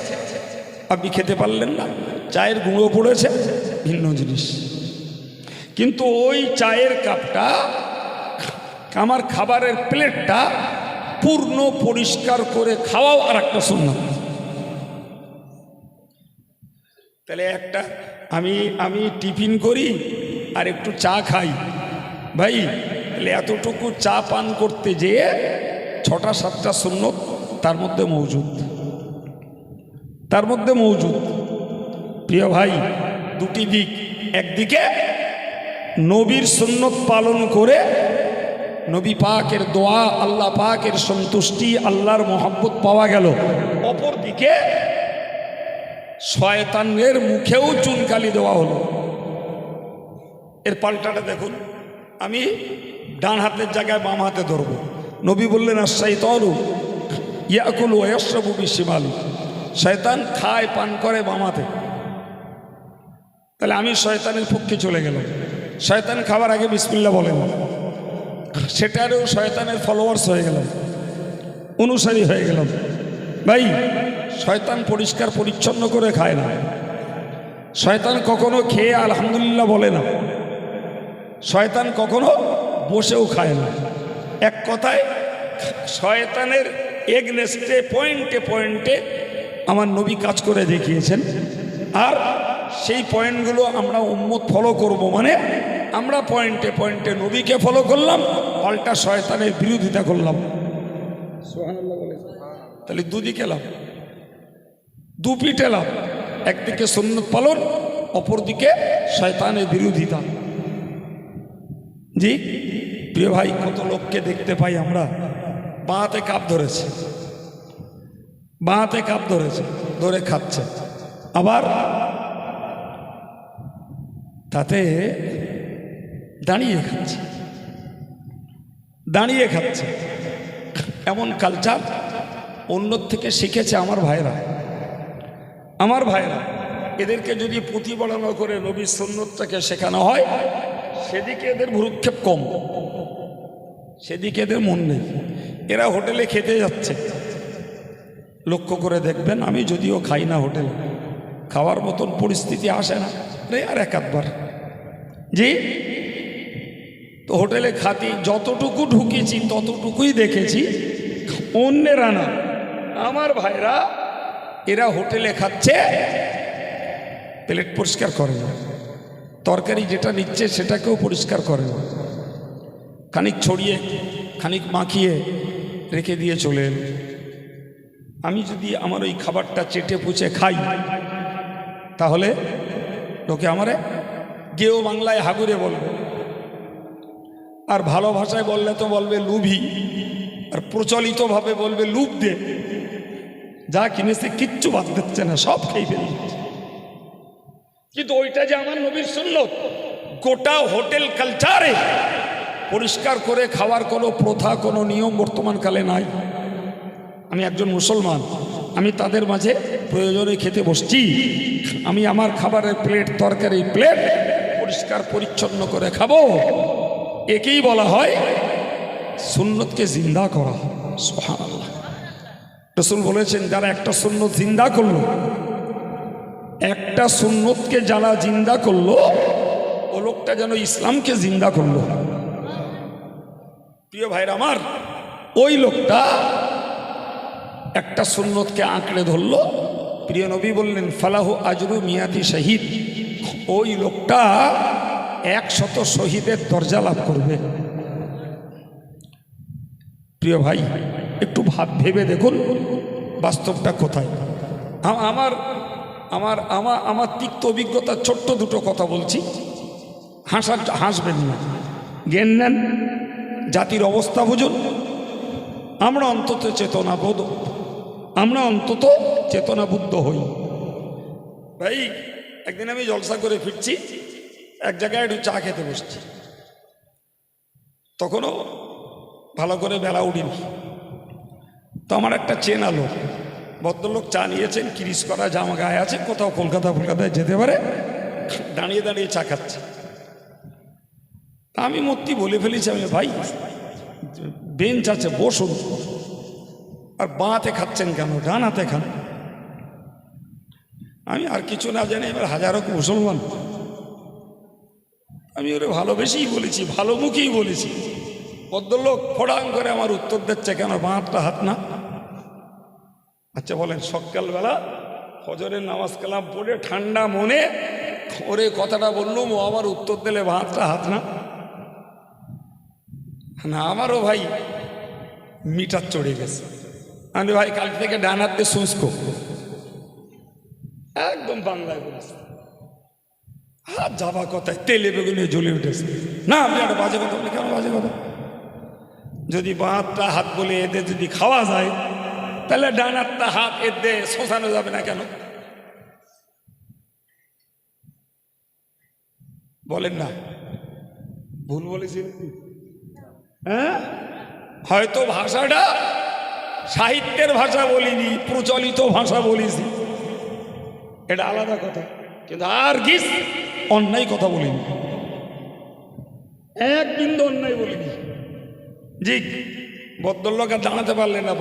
আপনি খেতে পারলেন না, চায়ের গুঁড়ো পড়েছে, ভিন্ন জিনিস। কিন্তু ওই চায়ের কাপটা, আমার খাবারের প্লেটটা পূর্ণ পরিষ্কার করে খাওয়াও আর একটা সুন্নাত। তাহলে একটা আমি টিফিন করি আর একটু চা খাই, ভাই তাহলে এতটুকু চা পান করতে যেয়ে 6টা-7টা সুন্নত তার মধ্যে মৌজুদ। প্রিয় ভাই, 2টি দিক, একদিকে নবীর সুন্নত পালন করে নবী পাকের দোয়া, আল্লাহ পাকের সন্তুষ্টি, আল্লাহর মহব্বত পাওয়া গেল। অপরদিকে শয়তানের মুখেও চুনকালি দেওয়া হলো। এর পাল্টাটা দেখুন, আমি ডান হাতের জায়গায় বাম হাতে ধরবো। নবী বললেন আশ-শাইতানু ইয়াকুলু ওয়া ইয়াশরাবু বিশিমালি, শয়তান খায় পান করে বাম হাতে। তাহলে আমি শয়তানের পক্ষে চলে গেলাম, শয়তান খাবার আগে বিসমিল্লাহ বলেন, সেটারও শয়তানের ফলোয়ার্স হয়ে গেলাম, অনুসারী হয়ে গেলাম। ভাই শয়তান পরিষ্কার পরিচ্ছন্ন করে খায় না, শয়তান কখনো খেয়ে আলহামদুলিল্লাহ বলে না, শয়তান কখনো বসেও খায় না। এক কথায় শয়তানের এগনেস্টে পয়েন্টে পয়েন্টে আমার নবী কাজ করে দেখিয়েছেন। আর সেই পয়েন্টগুলো আমরা উম্মত ফলো করব, মানে আমরা পয়েন্টে পয়েন্টে নবীকে ফলো করলাম, পাল্টা শয়তানের বিরোধিতা করলাম। সুবহানাল্লাহ বলে, তাহলে দুদিকে লাভ, দুপিঠে লাভ। একদিকে সুন্নত পালন, অপরদিকে শয়তানের বিরোধিতা। জি প্রিয় ভাই, কত লোককে দেখতে পাই আমরা বাঁ হাতে কাপ ধরেছে, ধরে খাচ্ছে, আবার তাতে দাঁড়িয়ে খাচ্ছে। এমন কালচার অন্যর থেকে শিখেছে আমার ভাইরা। এদেরকে যদি প্রতিপালনা করে নবীর সুন্নতটাকে শেখানো হয়, সেদিকে এদের ভ্রুক্ষেপ কম, সেদিকে এদের মন নেই। এরা হোটেলে খেতে যাচ্ছে, লক্ষ্য করে দেখবেন, আমি যদিও খাই না হোটেলে, খাওয়ার মতন পরিস্থিতি আসে না রে, আর এক আধবার। জি, তো হোটেলে খাতি, যতটুকু ঢুকেছি ততটুকুই দেখেছি, অন্যেরা না, আমার ভাইরা এরা হোটেলে খাচ্ছে, প্লেট পরিষ্কার করে না, তরকারি যেটা নিচ্ছে সেটাকেও পরিষ্কার করে না, খানিক ছড়িয়ে খানিক মাখিয়ে রেখে দিয়ে চলে এল। আমি যদি আমার ওই খাবারটা চেটে পুচে খাই, তাহলে লোকে আমারে গেও বাংলায় হাগুরে বলবে। আর ভালো ভাষায় বললে তো বলবে লুভি, আর প্রচলিতভাবে বলবে লুভ দে। যা কিনেছে কিচ্ছু বাদ দিচ্ছে না, সব খেয়ে ফেলি। কিন্তু ওইটা যে আমার নবীর সুন্নত, গোটা হোটেল কালচারে পরিষ্কার করে খাওয়ার কোনো প্রথা, কোনো নিয়ম বর্তমানকালে নাই। আমি একজন মুসলমান, আমি তাদের মাঝে প্রয়োজনে খেতে বসছি, আমি আমার খাবারের প্লেট, তরকারি প্লেট পরিষ্কার পরিচ্ছন্ন করে খাবো। একেই বলা হয় সুন্নতকে জিন্দা করা। সুবহানাল্লাহ। রাসূল বলেছেন, যারা একটা সুন্নত জিন্দা করলো, একটা সুন্নতকে যারা জিন্দা করলো, ও লোকটা যেন ইসলামকে জিন্দা করলো। প্রিয় ভাইরা আমার, ওই লোকটা একটা সুন্নতকে আঁকড়ে ধরলো। প্রিয় নবী বললেন, ফালাহু আজরু মিয়াতি শহীদ। ওই লোকটা 100 শহীদের দরজা লাভ করবে। প্রিয় ভাই, একটু ভেবে দেখুন বাস্তবটা কোথায়। আমার আমার আমার আমার তিক্ত অভিজ্ঞতার ছোট্ট দুটো কথা বলছি, হাসবেন না, জ্ঞান নেন, জাতির অবস্থা বুঝুন। আমরা অন্তত চেতনাবুদ্ধ হই। ভাই, একদিন আমি জলসা করে ফিরছি, এক জায়গায় একটু চা খেতে বসছি, তখনও ভালো করে বেলা উঠিনি। তো আমার একটা চেনা লোক, ভদ্রলোক চা নিয়েছেন, কিরিশ করা জামা গায়ে আছে, কোথাও কলকাতায় যেতে পারে, দাঁড়িয়ে দাঁড়িয়ে চা খাচ্ছে। আমি মূর্তি বলে ফেলেছি, আমি ভাই বেঞ্চ আছে বসুন, আর বাঁতে খাচ্ছেন কেন, ডানাতে খান। আমি আর কিছু না জানি, এবার হাজারো মুসলমান, আমি ওরে ভালোবেসেই বলেছি, ভালো মুখেই বলেছি। ভদ্রলোক ফোড়াং করে আমার উত্তর দিচ্ছে, কেন বাঁটটা হাত না? আচ্ছা বলেন, সকালবেলা ফজরের নামাজ কালাম পড়ে ঠান্ডা মনে ওরে কথাটা বললুম, ও আমার উত্তর দিলে বাঁটটা হাত না? না, আমারও ভাই মিটার চড়ে গেছে। আমি ভাই কাল থেকে ডান হাত দিয়ে শুষ্ক, একদম বাংলায় বলেছে। হাত যাবা কথায় তেলে বেগুনে জ্বলে উঠেছে। না, আপনি একটা বাজে কথা বলে, কেন বাজে কথা? যদি বাঁটটা হাত বলে এদের যদি খাওয়া যায়, তাহলে ডান হাতটা হাত এদের শোষানো যাবে না কেন? বলেন না, ভুল বলেছি? হ্যাঁ, হয়তো ভাষাটা সাহিত্যের ভাষা বলিনি, প্রচলিত ভাষা বলেছি, এটা আলাদা কথা। কিন্তু আর গিস অন্যায় কথা বলিনি, এক বিন্দু অন্যায় বলিনি। জি, ভদ্রলোক আর দাঁড়াতে পারলেন না।